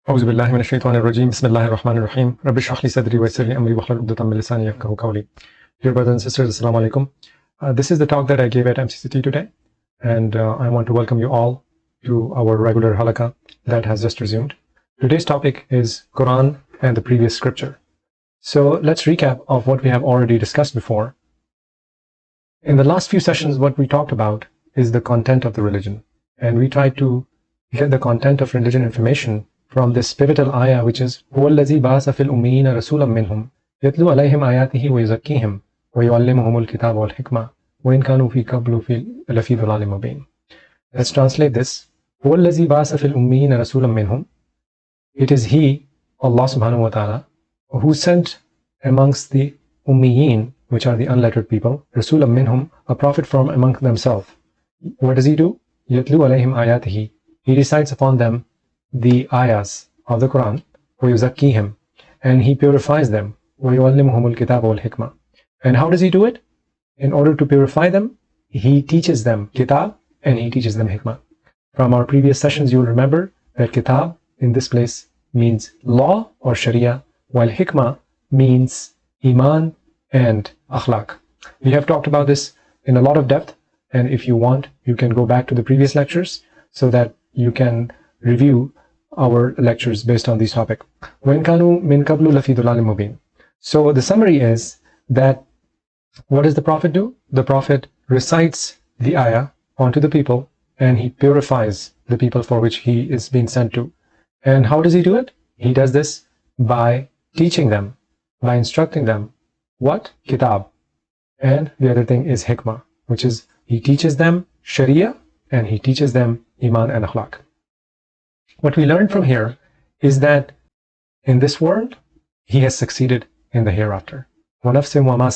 أعوذ بالله من الشيطان الرجيم بسم الله الرحمن الرحيم رب اشرح لي صدري ويسر لي أمري واحلل عقدة من لساني يفقهوا قولي. Dear brothers and sisters, Assalamu alaikum. This is the talk that I gave at MCCT today, and I want to welcome you all to our regular halaqah that has just resumed. Today's topic is Quran and the previous scripture. So let's recap of what we have already discussed before. In the last few sessions, what we talked about is the content of the religion, and we tried to get the content of religion information from this pivotal ayah, which is هو الذي بعث في الأميين رسولا منهم يتلو عليهم آياته ويزكيهم ويعلمهم الكتاب والحكمة وإن كانوا في قبل لفي ضلال مبين. Let's translate this. هو الذي بعث في الأميين رسولا منهم. It is He, Allah subhanahu wa ta'ala, who sent amongst the Ummiyin, which are the unlettered people, رسولا منهم, a prophet from among themselves. What does He do? يتلو عليهم آياته. He recites upon them the ayahs of the Quran, وَيُزَكِّيهِمْ, and He purifies them, وَيُعَلِّمُهُمُ الْكِتَابَ وَالْحِكْمَةِ. And how does He do it? In order to purify them, He teaches them kitab and He teaches them hikmah. From our previous sessions, you'll remember that kitab in this place means law or sharia, while hikmah means iman and akhlaq. We have talked about this in a lot of depth, and if you want, you can go back to the previous lectures so that you can review our lectures based on this topic. وَإِنْ كَانُوا مِنْ قَبْلُ لَفِي ضَلَالٍ مُبِينٍ. So the summary is that what does the Prophet do? The Prophet recites the ayah onto the people and he purifies the people for which he is being sent to. And how does he do it? He does this by teaching them, by instructing them. What? Kitab. And the other thing is hikmah, which is he teaches them sharia and he teaches them iman and akhlaq. What we learn from here is that in this world, he has succeeded in the hereafter. وَنَفْسٍ وَمَا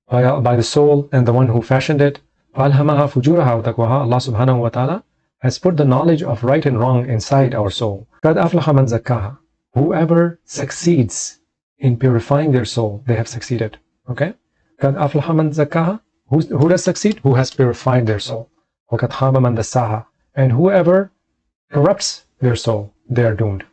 سَوَّاهَا, by the soul and the one who fashioned it. فَأَلْهَمَهَا فُجُورَهَا وَتَقْوَاهَا. Allah subhanahu wa ta'ala has put the knowledge of right and wrong inside our soul. قَدْ أَفْلَحَ مَنْ زَكَّاهَا. Whoever succeeds in purifying their soul, they have succeeded. Okay? قَدْ أَفْلَحَ مَنْ زَكَّاهَا. Who does succeed? Who has purified their soul. وَقَدْ خَابَ مَنْ دَسَّاهَا. And whoever corrupts their soul, they are doomed.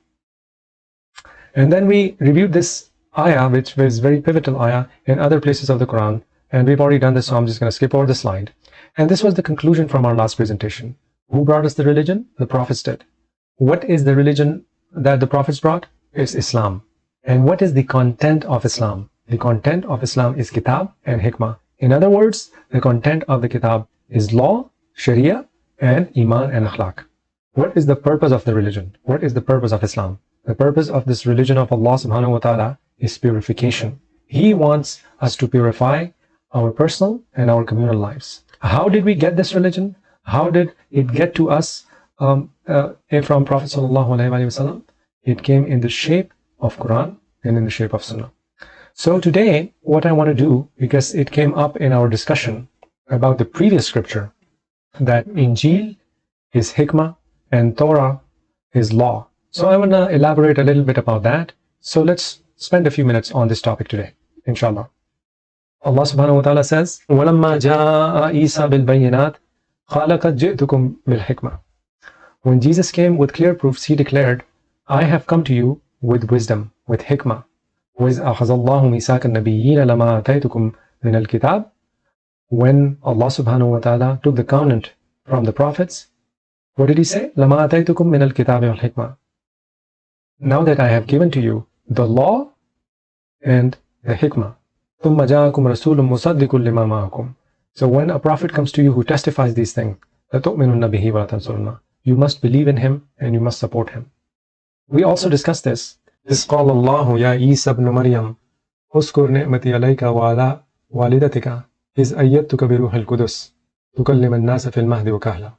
And then we reviewed this ayah, which was very pivotal ayah in other places of the Quran, and we've already done this, so I'm just going to skip over the slide. And this was the conclusion from our last presentation. Who brought us the religion? The prophets did. What is the religion that the prophets brought? It's Islam. And what is the content of Islam? The content of Islam is kitab and hikmah. In other words, the content of the kitab is law, sharia, and iman and akhlaq. What is the purpose of the religion? What is the purpose of Islam? The purpose of this religion of Allah subhanahu wa ta'ala is purification. He wants us to purify our personal and our communal lives. How did we get this religion? How did it get to us from Prophet sallallahu alaihi wasallam? It came in the shape of Quran and in the shape of Sunnah. So today, what I want to do, because it came up in our discussion about the previous scripture, that Injil is hikmah and Torah is law. So I want to elaborate a little bit about that. So let's spend a few minutes on this topic today, inshallah. Allah subhanahu wa ta'ala says, وَلَمَّا جَاءَ عِيسَى بِالْبَيِّنَاتِ قَالَ قَدْ جِئْتُكُمْ بِالْحِكْمَةِ. When Jesus came with clear proofs, he declared, I have come to you with wisdom, with hikmah. وَإِذْ أَخَذَ اللَّهُ مِيثَاقَ النَّبِيِّينَ لَمَا آتَيْتُكُمْ مِنَ الْكِتَابِ. When Allah subhanahu wa ta'ala took the covenant from the prophets, what did he say? لَمَا آتَيْتُكُمْ مِنَ الْكِتَابِ وَالْحِكْمَةِ. Now that I have given to you the law and the hikmah. ثُمَّ جَاءَكُمْ رَسُولٌ مُصَدِّقٌ لِمَا مَعَكُمْ. So when a prophet comes to you who testifies these things, لَتُؤْمِنُنَّ بِهِ وَلَا تَنْصُرُنَّ. You must believe in him and you must support him. We also discussed this. إِذْ قَالَ اللَّهُ يَا عِيسَى ابْنُ مَرْيَمَ اذْكُرْ نِعْمَتِي عَلَيْكَ وَعَلَى وَالِدَتِكَ إِذْ أَيَّدْتُكَ بِرُوحِ الْقُدُسِ تُكَلِّمُ النَّاسَ فِي الْمَهْدِ وَكَهْلًا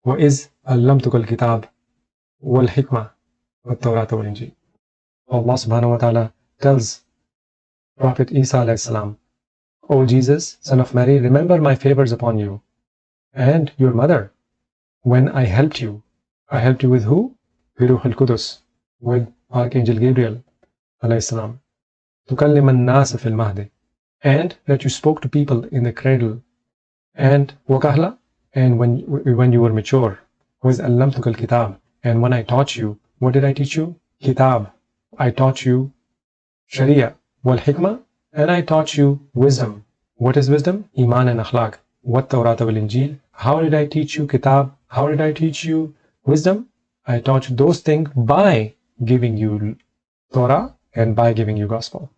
وَإِذْ عَلَّمْتُكَ الْكِتَابَ وَالْحِكْمَةَ وَالتَّوْرَاةَ وَالْإِنْجِيلَ. Allah subhanahu wa ta'ala tells Prophet Isa alayhi salam, O Jesus, son of Mary, remember my favors upon you and your mother when I helped you. I helped you with who? Biruh al-Qudus, with Archangel Gabriel alayhi salam. تُكَلِّمَ النَّاسَ فِي الْمَهْدِ. And that you spoke to people in the cradle. And وَكَهْلًا. And when you were mature. وَإِذْ عَلَّمْتُكَ الْكِتَابَ. And when I taught you What did I teach you? Kitab. I taught you Sharia. Wal Hikmah. And I taught you wisdom. What is wisdom? Iman and Akhlaq. What Tawrat wal Injil. How did I teach you Kitab? How did I teach you wisdom? I taught you those things by giving you Torah and by giving you gospel.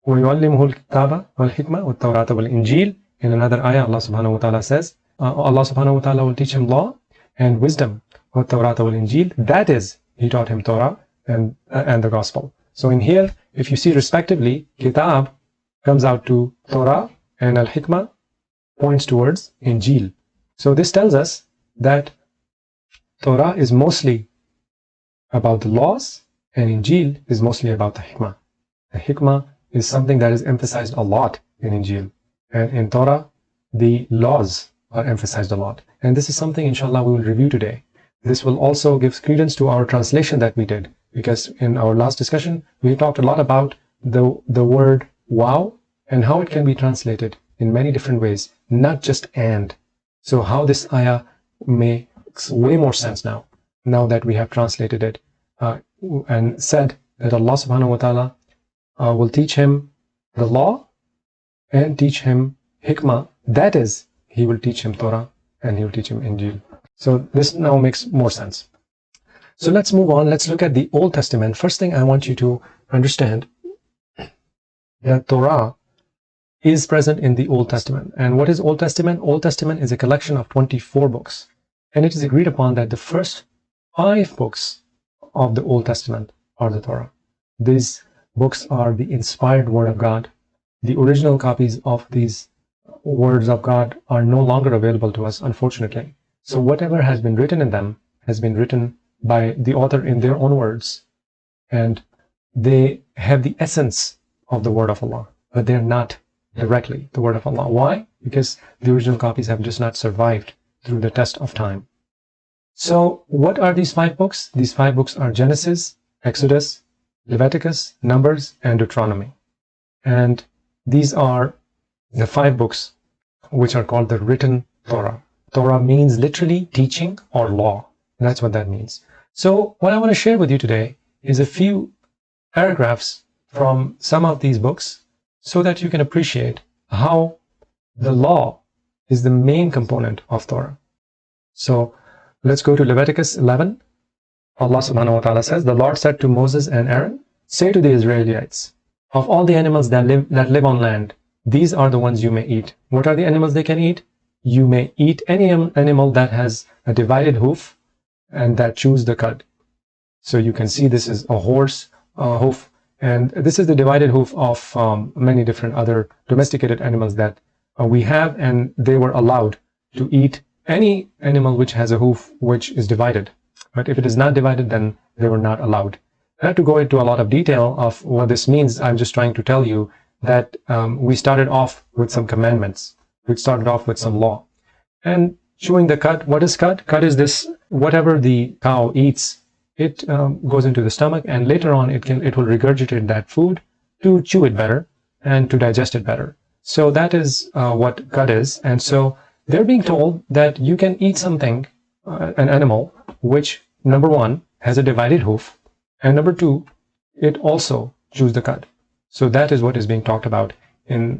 وَيُعَلِّمُهُ الْكِتَابَ وَالْحِكْمَةَ وَالتَّوْرَاةَ وَالْإِنْجِيلَ. In another ayah, Allah subhanahu wa ta'ala says, Allah subhanahu wa ta'ala will teach him law and wisdom. وَالتَّوْرَاةَ وَالْإِنْجِيلَ. That is, he taught him Torah and the gospel. So in here, if you see respectively, Kitab comes out to Torah and Al-Hikmah points towards Injil. So this tells us that Torah is mostly about the laws and Injil is mostly about the Hikmah. The Hikmah is something that is emphasized a lot in Injil. And in Torah, the laws are emphasized a lot. And this is something, inshallah, we will review today. This will also give credence to our translation that we did. Because in our last discussion, we talked a lot about the word wow and how it can be translated in many different ways, not just and. So how this ayah makes way more sense now that we have translated it and said that Allah subhanahu wa ta'ala will teach him the law and teach him hikmah. That is, he will teach him Torah and he will teach him Injil. So this now makes more sense. So let's move on. Let's look at the Old Testament. First thing I want you to understand that Torah is present in the Old Testament. And what is Old Testament? Old Testament is a collection of 24 books. And it is agreed upon that the first 5 books of the Old Testament are the Torah. These books are the inspired Word of God. The original copies of these words of God are no longer available to us, unfortunately. So whatever has been written in them has been written by the author in their own words. And they have the essence of the Word of Allah, but they're not directly the Word of Allah. Why? Because the original copies have just not survived through the test of time. So what are these 5 books? These 5 books are Genesis, Exodus, Leviticus, Numbers, and Deuteronomy. And these are the 5 books which are called the written Torah. Torah means literally teaching or law. That's what that means. So what I want to share with you today is a few paragraphs from some of these books so that you can appreciate how the law is the main component of Torah. So let's go to Leviticus 11. Allah subhanahu wa ta'ala says, the Lord said to Moses and Aaron, say to the Israelites, of all the animals that live on land, these are the ones you may eat. What are the animals they can eat? You may eat any animal that has a divided hoof and that chews the cud. So you can see this is a horse hoof, and this is the divided hoof of many different other domesticated animals that we have, and they were allowed to eat any animal which has a hoof which is divided. But if it is not divided, then they were not allowed. Not to go into a lot of detail of what this means, I'm just trying to tell you that we started off with some commandments. We started off with some law. And chewing the cud, what is cud? Cud is this, whatever the cow eats, it goes into the stomach, and later on it will regurgitate that food to chew it better and to digest it better. So that is what cud is. And so they're being told that you can eat something, an animal, which number 1 has a divided hoof, and number 2, it also chews the cud. So that is what is being talked about in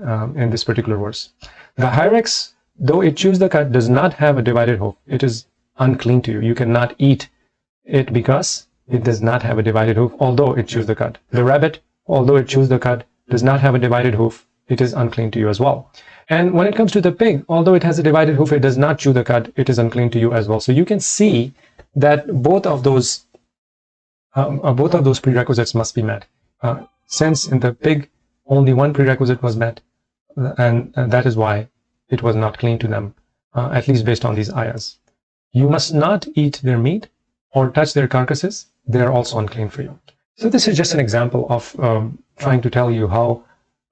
this particular verse. The hyrax, though it chews the cud, does not have a divided hoof. It is unclean to you. You cannot eat it because it does not have a divided hoof, although it chews the cud. The rabbit, although it chews the cud, does not have a divided hoof. It is unclean to you as well. And when it comes to the pig, although it has a divided hoof, it does not chew the cud. It is unclean to you as well. So you can see that both of those prerequisites must be met. Since in the pig only one prerequisite was met, and that is why it was not clean to them, at least based on these ayahs. You must not eat their meat or touch their carcasses. They are also unclean for you. So this is just an example of trying to tell you how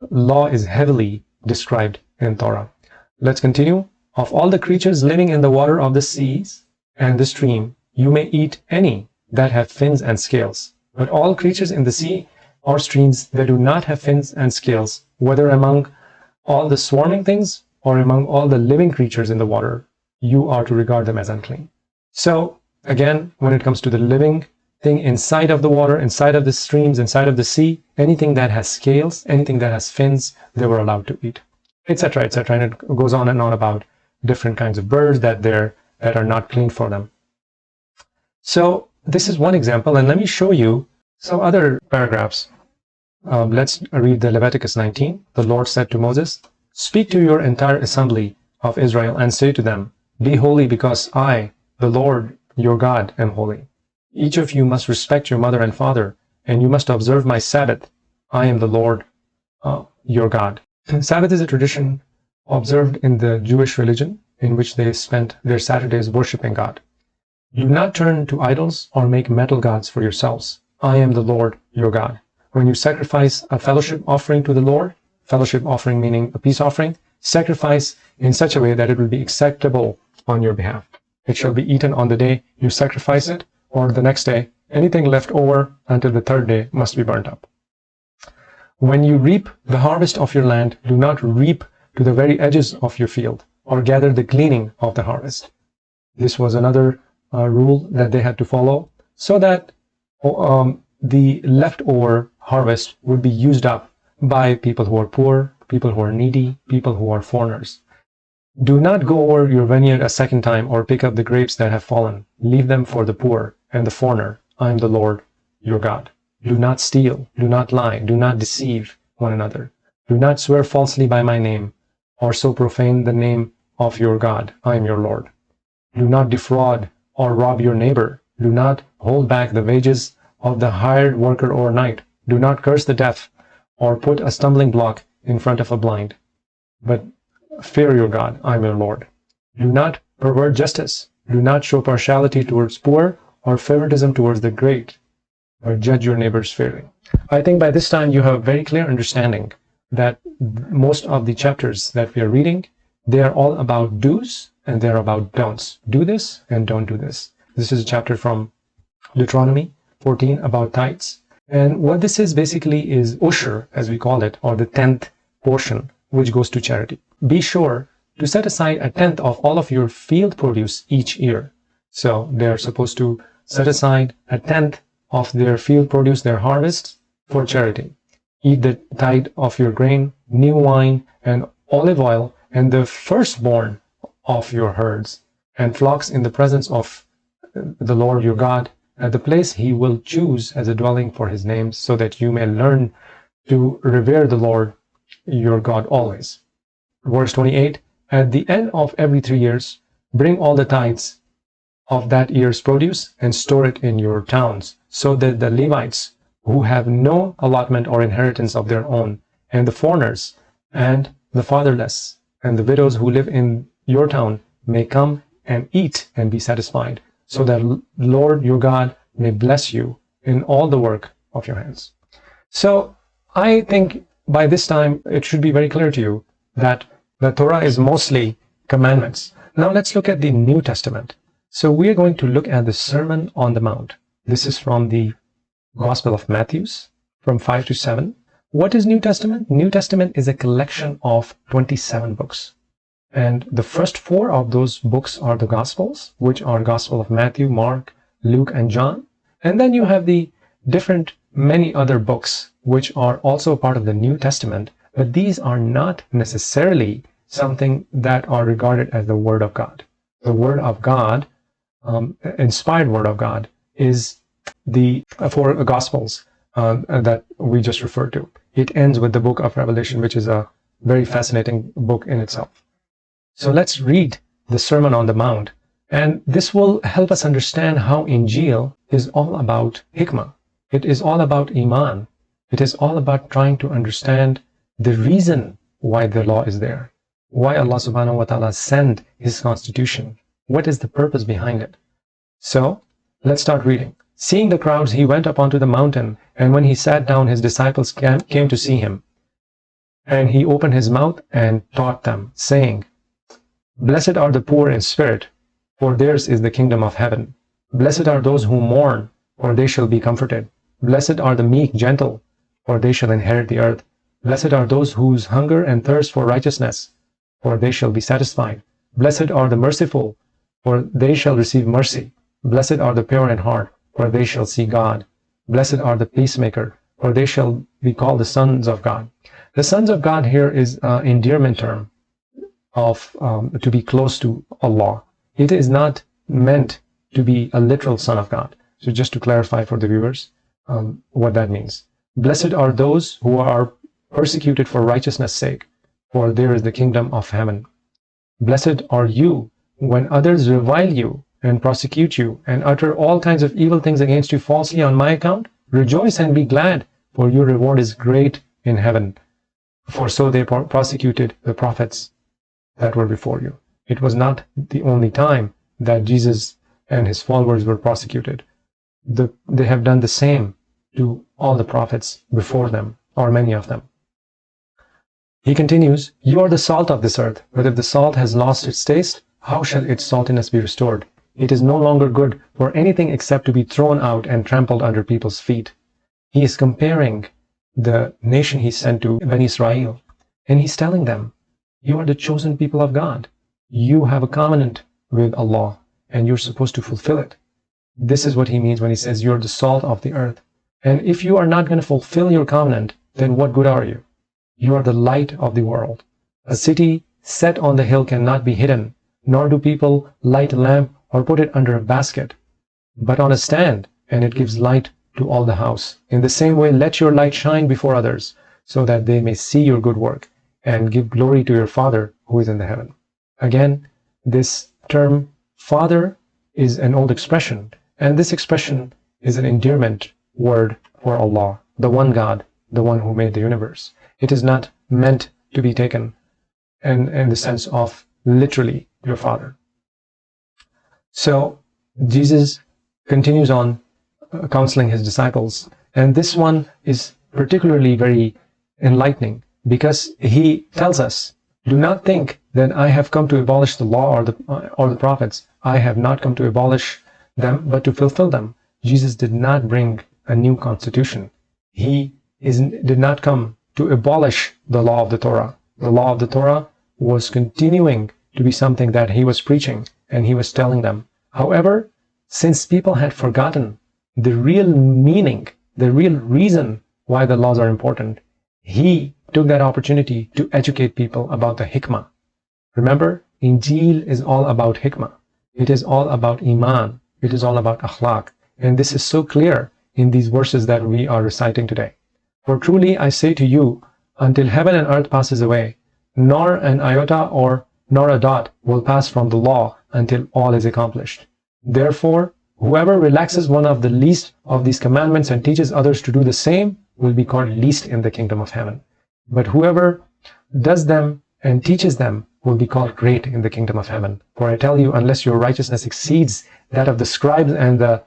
law is heavily described in Torah. Let's continue. Of all the creatures living in the water of the seas and the stream, you may eat any that have fins and scales. But all creatures in the sea or streams that do not have fins and scales, whether among all the swarming things or among all the living creatures in the water, you are to regard them as unclean. So Again, when it comes to the living thing inside of the water, inside of the streams, inside of the sea, anything that has scales, anything that has fins, they were allowed to eat, etc., etc. And it goes on and on about different kinds of birds that are not clean for them. So this is one example, and let me show you some other paragraphs. Let's read the Leviticus 19. The Lord said to Moses, "Speak to your entire assembly of Israel and say to them, be holy because I, the Lord your God, am holy. Each of you must respect your mother and father, and you must observe my Sabbath. I am the Lord your God." Sabbath is a tradition observed in the Jewish religion in which they spent their Saturdays worshiping God. Do not turn to idols or make metal gods for yourselves. I am the Lord your God. When you sacrifice a fellowship offering to the Lord, fellowship offering meaning a peace offering, sacrifice in such a way that it will be acceptable on your behalf. It shall be eaten on the day you sacrifice it, or the next day. Anything left over until the third day must be burnt up. When you reap the harvest of your land, do not reap to the very edges of your field, or gather the gleaning of the harvest. This was another rule that they had to follow, so that the leftover harvest would be used up by people who are poor, people who are needy, people who are foreigners. Do not go over your vineyard a second time or pick up the grapes that have fallen. Leave them for the poor and the foreigner. I am the Lord your God. Do not steal, do not lie, do not deceive one another. Do not swear falsely by my name, or so profane the name of your God. I am your Lord. Do not defraud or rob your neighbor. Do not hold back the wages of the hired worker overnight. Do not curse the deaf or put a stumbling block in front of a blind. But fear your God. I am your Lord. Do not pervert justice. Do not show partiality towards poor or favoritism towards the great, or judge your neighbors fairly. I think by this time you have a very clear understanding that most of the chapters that we are reading, they are all about do's and they're about don'ts. Do this and don't do this. This is a chapter from Deuteronomy 14 about tithes. And what this is basically is Ushur, as we call it, or the 10th portion, which goes to charity. Be sure to set aside a 10th of all of your field produce each year. So they're supposed to set aside a 10th of their field produce, their harvest, for charity. Eat the tithe of your grain, new wine, and olive oil, and the firstborn of your herds and flocks in the presence of the Lord your God, at the place he will choose as a dwelling for his name, so that you may learn to revere the Lord your God always. Verse 28, at the end of every 3 years, bring all the tithes of that year's produce and store it in your towns, so that the Levites who have no allotment or inheritance of their own, and the foreigners, and the fatherless, and the widows who live in your town may come and eat and be satisfied, so that Lord your God may bless you in all the work of your hands. So I think by this time it should be very clear to you that the Torah is mostly commandments. Now let's look at the New Testament. So we are going to look at the Sermon on the Mount. This is from the Gospel of Matthew, from 5 to 7. What is New Testament? New Testament is a collection of 27 books. And the first 4 of those books are the Gospels, which are Gospel of Matthew, Mark, Luke, and John. And then you have the many other books, which are also part of the New Testament, but these are not necessarily something that are regarded as the Word of God. The Word of God, inspired Word of God, is the 4 Gospels that we just referred to. It ends with the book of Revelation, which is a very fascinating book in itself. So let's read the Sermon on the Mount, and this will help us understand how Injil is all about hikmah. It is all about iman. It is all about trying to understand the reason why the law is there, why Allah subhanahu wa ta'ala sent his constitution, what is the purpose behind it. So let's start reading. Seeing the crowds, he went up onto the mountain, and when he sat down, his disciples came to see him. And he opened his mouth and taught them, saying, Blessed are the poor in spirit, for theirs is the kingdom of heaven. Blessed are those who mourn, for they shall be comforted. Blessed are the meek, gentle, for they shall inherit the earth. Blessed are those whose hunger and thirst for righteousness, for they shall be satisfied. Blessed are the merciful, for they shall receive mercy. Blessed are the pure in heart, for they shall see God. Blessed are the peacemaker, for they shall be called the sons of God. The sons of God here is an endearment term of to be close to Allah. It is not meant to be a literal son of God. So just to clarify for the viewers what that means. Blessed are those who are persecuted for righteousness' sake, for there is the kingdom of heaven. Blessed are you when others revile you and prosecute you and utter all kinds of evil things against you falsely on my account. Rejoice and be glad, for your reward is great in heaven. For so they prosecuted the prophets that were before you. It was not the only time that Jesus and his followers were prosecuted. They have done the same to all the prophets before them, or many of them. He continues, you are the salt of this earth, but if the salt has lost its taste, how shall its saltiness be restored? It is no longer good for anything except to be thrown out and trampled under people's feet. He is comparing the nation he sent to Bani Israel, and he's telling them, you are the chosen people of God. You have a covenant with Allah, and you're supposed to fulfill it. This is what he means when he says you're the salt of the earth. And if you are not going to fulfill your covenant, then what good are you? You are the light of the world. A city set on the hill cannot be hidden, nor do people light a lamp or put it under a basket, but on a stand, and it gives light to all the house. In the same way, let your light shine before others, so that they may see your good work and give glory to your Father who is in the heaven. Again, this term Father is an old expression, and this expression is an endearment word for Allah, the one God, the one who made the universe. It is not meant to be taken in the sense of literally your Father. So Jesus continues on counseling his disciples, and this one is particularly very enlightening because he tells us, do not think that I have come to abolish the law or the prophets. I have not come to abolish them, but to fulfill them. Jesus did not bring a new constitution. He did not come to abolish the law of the Torah. The law of the Torah was continuing to be something that he was preaching, and he was telling them. However, since people had forgotten the real meaning, the real reason why the laws are important, he took that opportunity to educate people about the hikmah. Remember, Injil is all about hikmah. It is all about iman. It is all about akhlaq. And this is so clear in these verses that we are reciting today. For truly I say to you, until heaven and earth passes away, nor an iota nor a dot will pass from the law until all is accomplished. Therefore, whoever relaxes one of the least of these commandments and teaches others to do the same will be called least in the kingdom of heaven. But whoever does them and teaches them will be called great in the kingdom of heaven. For I tell you, unless your righteousness exceeds that of the scribes and the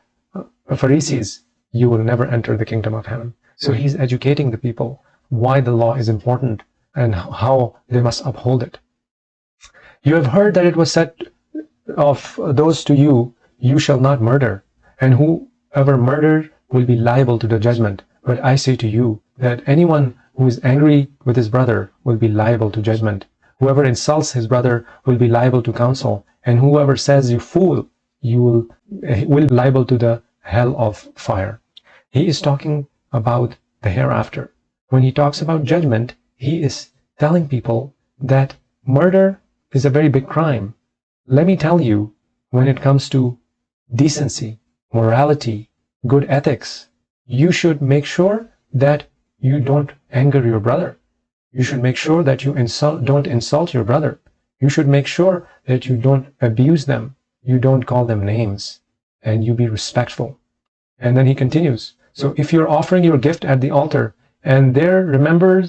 Pharisees, you will never enter the kingdom of heaven. So he's educating the people why the law is important and how they must uphold it. You have heard that it was said of those to you, you shall not murder, and whoever murdered will be liable to the judgment. But I say to you that anyone who is angry with his brother will be liable to judgment. Whoever insults his brother will be liable to counsel, and whoever says you fool, will be liable to the hell of fire. He is talking about the hereafter. When he talks about judgment, he is telling people that murder is a very big crime. Let me tell you, when it comes to decency, morality, good ethics, you should make sure that you don't anger your brother. You should make sure that you don't insult your brother. You should make sure that you don't abuse them. You don't call them names, and you be respectful. And then he continues. So if you're offering your gift at the altar and there remember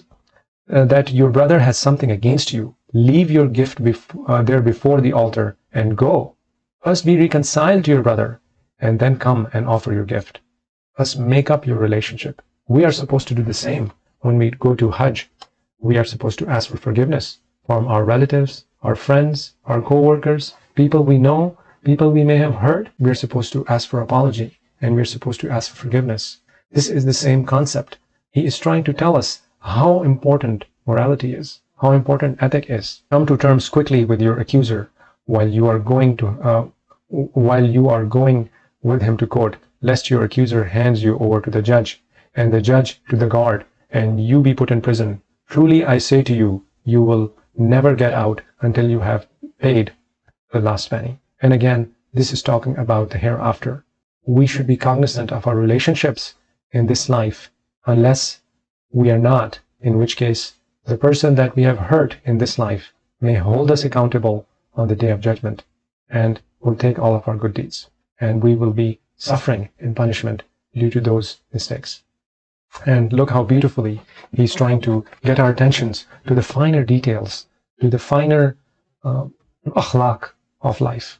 that your brother has something against you, leave your gift there before the altar and go. First be reconciled to your brother and then come and offer your gift. First make up your relationship. We are supposed to do the same when we go to Hajj. We are supposed to ask for forgiveness from our relatives, our friends, our co-workers, people we know, people we may have hurt. We're supposed to ask for apology and we're supposed to ask for forgiveness. This is the same concept. He is trying to tell us how important morality is, how important ethic is. Come to terms quickly with your accuser while you are going with him to court, lest your accuser hands you over to the judge, and the judge to the guard, and you be put in prison. Truly I say to you, you will never get out until you have paid the last penny. And again, this is talking about the hereafter. We should be cognizant of our relationships in this life, unless we are not, in which case the person that we have hurt in this life may hold us accountable on the day of judgment and will take all of our good deeds, and we will be suffering in punishment due to those mistakes. And look how beautifully he's trying to get our attentions to the finer details, to the finer akhlaq of life.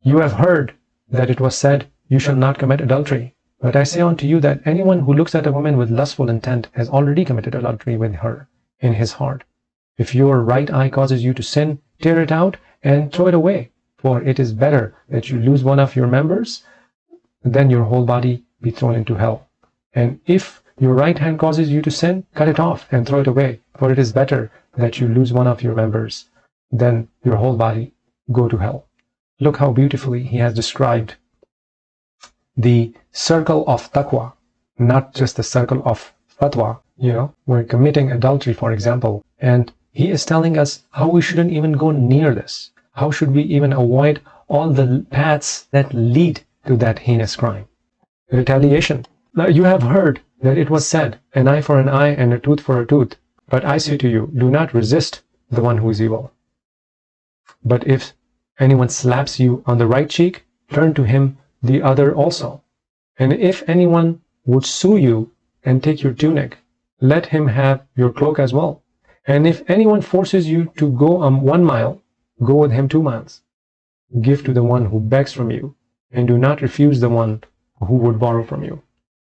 You have heard that it was said, you shall not commit adultery. But I say unto you that anyone who looks at a woman with lustful intent has already committed adultery with her in his heart. If your right eye causes you to sin, tear it out and throw it away. For it is better that you lose one of your members than your whole body be thrown into hell. And if your right hand causes you to sin, cut it off and throw it away. For it is better that you lose one of your members than your whole body go to hell. Look how beautifully he has described the circle of taqwa, not just the circle of fatwa. We're committing adultery, for example, and he is telling us how we shouldn't even go near this. How should we even avoid all the paths that lead to that heinous crime? Retaliation. Now, you have heard that it was said, an eye for an eye and a tooth for a tooth. But I say to you, do not resist the one who is evil. But if anyone slaps you on the right cheek, turn to him the other also. And if anyone would sue you and take your tunic, let him have your cloak as well. And if anyone forces you to go 1 mile, go with him 2 miles. Give to the one who begs from you, and do not refuse the one who would borrow from you.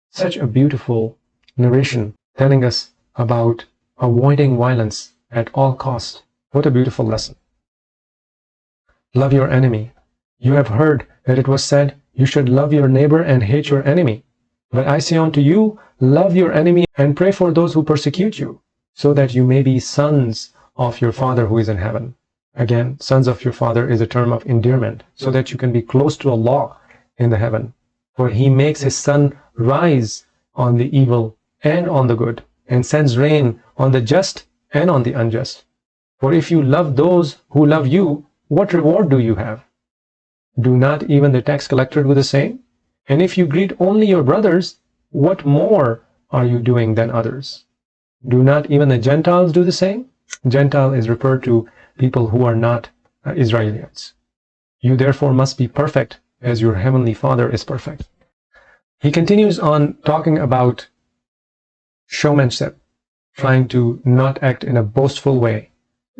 Such a beautiful narration telling us about avoiding violence at all costs. What a beautiful lesson. Love your enemy. You have heard that it was said, you should love your neighbor and hate your enemy. But I say unto you, love your enemy and pray for those who persecute you, so that you may be sons of your Father who is in heaven. Again, sons of your Father is a term of endearment, so that you can be close to Allah in the heaven. For he makes his sun rise on the evil and on the good, and sends rain on the just and on the unjust. For if you love those who love you, what reward do you have? Do not even the tax collector do the same? And if you greet only your brothers, what more are you doing than others? Do not even the Gentiles do the same? Gentile is referred to people who are not Israelites. You therefore must be perfect as your heavenly Father is perfect. He continues on talking about showmanship, trying to not act in a boastful way.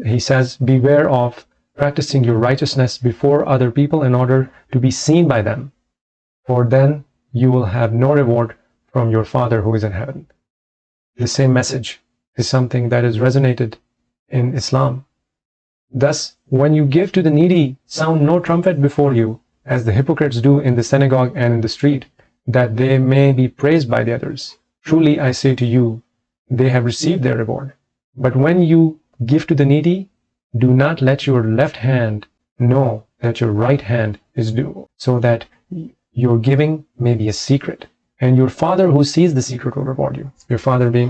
He says, beware of practicing your righteousness before other people in order to be seen by them, for then you will have no reward from your Father who is in heaven. The same message is something that is resonated in Islam. Thus, when you give to the needy, sound no trumpet before you, as the hypocrites do in the synagogue and in the street, that they may be praised by the others. Truly I say to you, they have received their reward. But when you give to the needy, do not let your left hand know that your right hand is due, so that your giving may be a secret. And your Father who sees the secret will reward you. Your Father being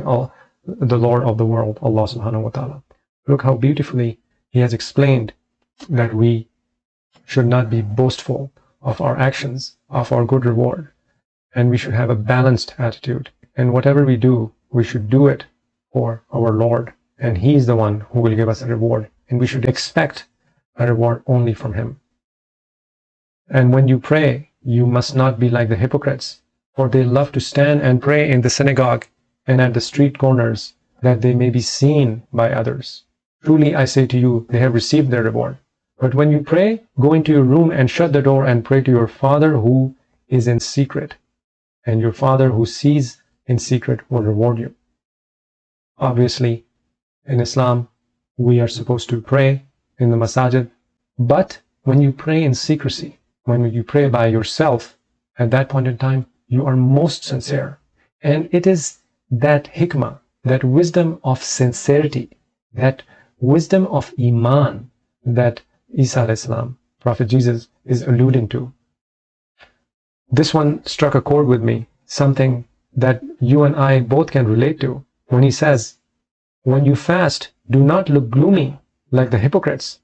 the Lord of the world, Allah subhanahu wa ta'ala. Look how beautifully he has explained that we should not be boastful of our actions, of our good reward. And we should have a balanced attitude. And whatever we do, we should do it for our Lord. And he is the one who will give us a reward. And we should expect a reward only from him. And when you pray, you must not be like the hypocrites, for they love to stand and pray in the synagogue and at the street corners, that they may be seen by others. Truly I say to you, they have received their reward. But when you pray, go into your room and shut the door and pray to your Father who is in secret. And your Father who sees in secret will reward you. Obviously, in Islam, we are supposed to pray in the masajid. But when you pray in secrecy, when you pray by yourself, at that point in time, you are most sincere. And it is that hikmah, that wisdom of sincerity, that wisdom of Iman that Isa alayhi salam, Prophet Jesus, is alluding to. This one struck a chord with me, something that you and I both can relate to, when he says, when you fast, do not look gloomy like the hypocrites,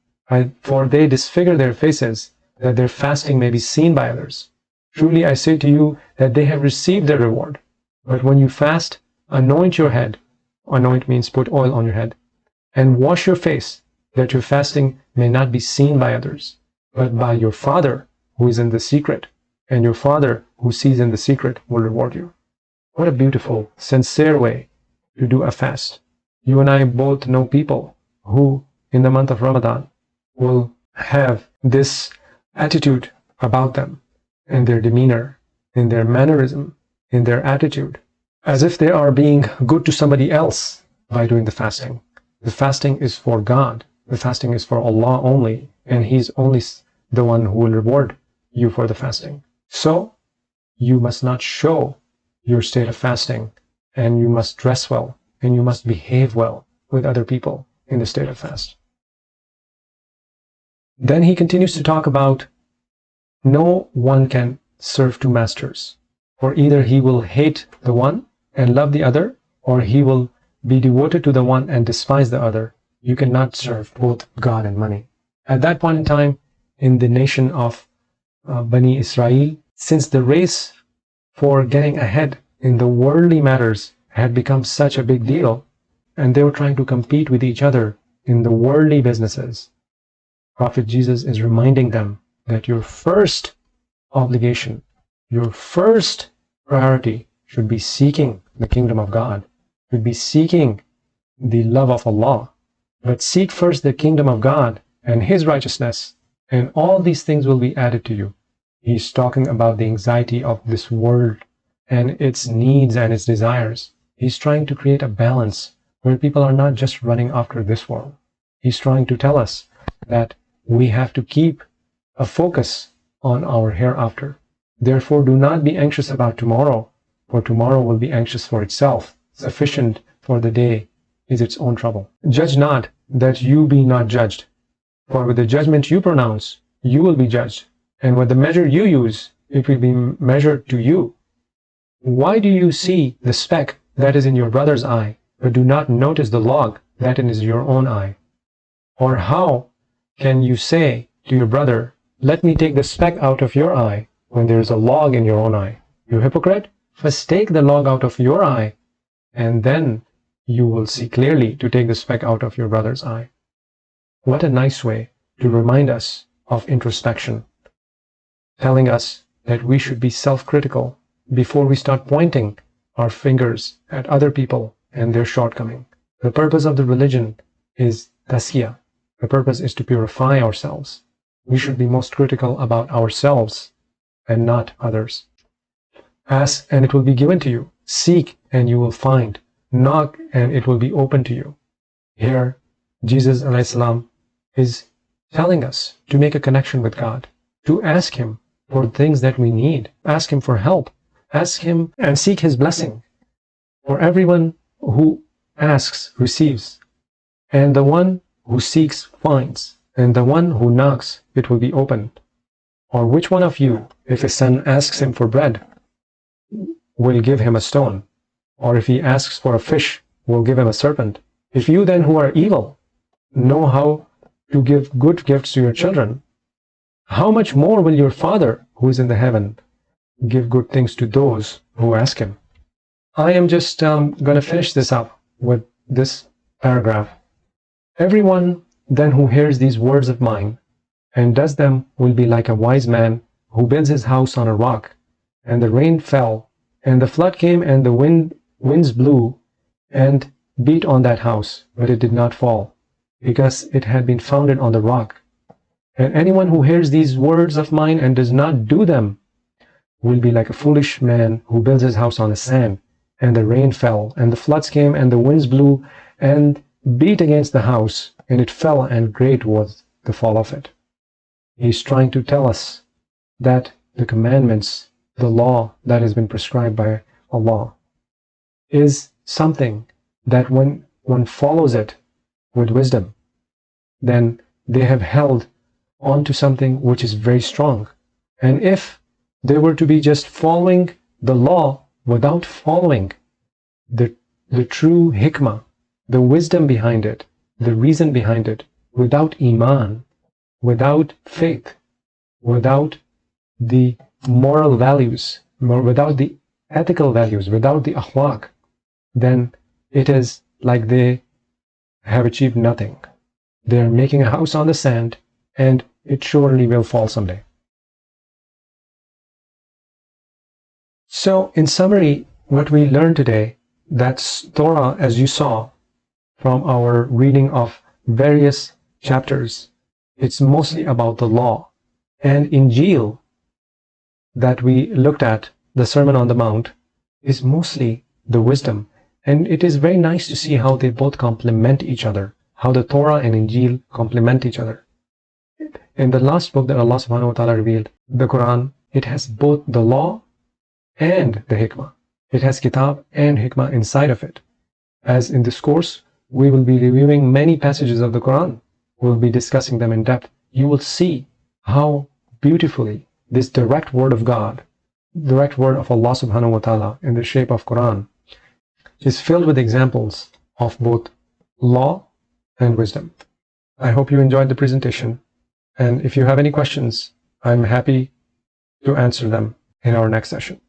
for they disfigure their faces, that their fasting may be seen by others. Truly I say to you that they have received their reward. But when you fast, anoint your head. Anoint means put oil on your head. And wash your face, that your fasting may not be seen by others, but by your Father who is in the secret. And your Father who sees in the secret will reward you. What a beautiful, sincere way to do a fast. You and I both know people who, in the month of Ramadan, will have this attitude about them, in their demeanor, in their mannerism, in their attitude, as if they are being good to somebody else by doing the fasting. The fasting is for God. The fasting is for Allah only, and He's only the one who will reward you for the fasting. So, you must not show your state of fasting, and you must dress well, and you must behave well with other people in the state of fast. Then he continues to talk about no one can serve two masters, for either he will hate the one and love the other, or he will be devoted to the one and despise the other. You cannot serve both God and money. At that point in time, in the nation of Bani Israel, since the race for getting ahead in the worldly matters had become such a big deal, and they were trying to compete with each other in the worldly businesses, Prophet Jesus is reminding them that your first obligation, your first priority should be seeking the kingdom of God, should be seeking the love of Allah. But seek first the kingdom of God and His righteousness, and all these things will be added to you. He's talking about the anxiety of this world and its needs and its desires. He's trying to create a balance where people are not just running after this world. He's trying to tell us that we have to keep a focus on our hereafter. Therefore, do not be anxious about tomorrow, for tomorrow will be anxious for itself. Sufficient for the day is its own trouble. Judge not, that you be not judged. For with the judgment you pronounce, you will be judged. And with the measure you use, it will be measured to you. Why do you see the speck that is in your brother's eye, but do not notice the log that is your own eye? Or how can you say to your brother, let me take the speck out of your eye, when there is a log in your own eye? You hypocrite, first take the log out of your eye, and then you will see clearly to take the speck out of your brother's eye. What a nice way to remind us of introspection, telling us that we should be self-critical before we start pointing our fingers at other people and their shortcoming. The purpose of the religion is tazkiyah. The purpose is to purify ourselves. We should be most critical about ourselves and not others. Ask and it will be given to you. Seek and you will find. Knock and it will be open to you. Here, Jesus ﷺ is telling us to make a connection with God, to ask Him for things that we need, ask Him for help, ask Him and seek His blessing. For everyone who asks receives, and the one who seeks finds, and the one who knocks it will be opened. Or which one of you, if his son asks him for bread, will give him a stone? Or if he asks for a fish, will give him a serpent? If you then who are evil know how to give good gifts to your children, how much more will your Father who is in the heaven give good things to those who ask Him? I am just going to finish this up with this paragraph. Everyone then who hears these words of mine and does them will be like a wise man who builds his house on a rock, and the rain fell, and the flood came, and the winds blew and beat on that house, but it did not fall, because it had been founded on the rock. And anyone who hears these words of mine and does not do them will be like a foolish man who builds his house on the sand, and the rain fell, and the floods came, and the winds blew and beat against the house, and it fell, and great was the fall of it. He's trying to tell us that the commandments, the law that has been prescribed by Allah, is something that when one follows it with wisdom, then they have held on to something which is very strong. And if They were to be just following the law without following the true hikmah, the wisdom behind it, the reason behind it, without iman, without faith, without the moral values, without the ethical values, without the akhlaq, then it is like they have achieved nothing. They are making a house on the sand, and it surely will fall someday. So, in summary, what we learned today, that Torah, as you saw from our reading of various chapters, it's mostly about the law. And Injil, that we looked at, the Sermon on the Mount, is mostly the wisdom. And it is very nice to see how they both complement each other, how the Torah and Injil complement each other. In the last book that Allah subhanahu wa ta'ala revealed, the Quran, it has both the law and the hikmah. It has kitab and hikmah inside of it. As in this course, we will be reviewing many passages of the Quran. We'll be discussing them in depth. You will see how beautifully this direct word of God, direct word of Allah subhanahu wa ta'ala in the shape of Quran, is filled with examples of both law and wisdom. I hope you enjoyed the presentation. And if you have any questions, I'm happy to answer them in our next session.